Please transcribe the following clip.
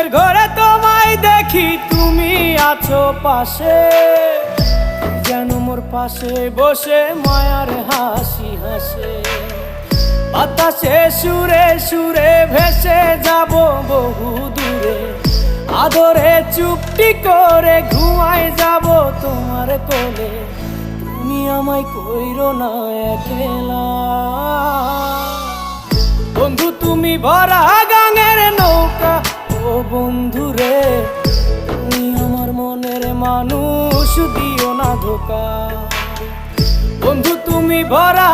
ঘুমের ঘরে তোমায় দেখি, তুমি আছো পাশে, যেন মোর পাশে বসে মায়ার হাসি হাসে। বাতাসে সুরে সুরে ভেসে যাব বহু দূরে, আদরে চুপটি করে ঘুমায় যাব তোমার কোলে। তুমি আমায় কইরো না একলা বন্ধু, তুমি ভরা গাঙের নৌকা। ও বন্ধু রে, তুমি আমার মনের মানুষ, দিও না ধোকা। বন্ধু তুমি ভরা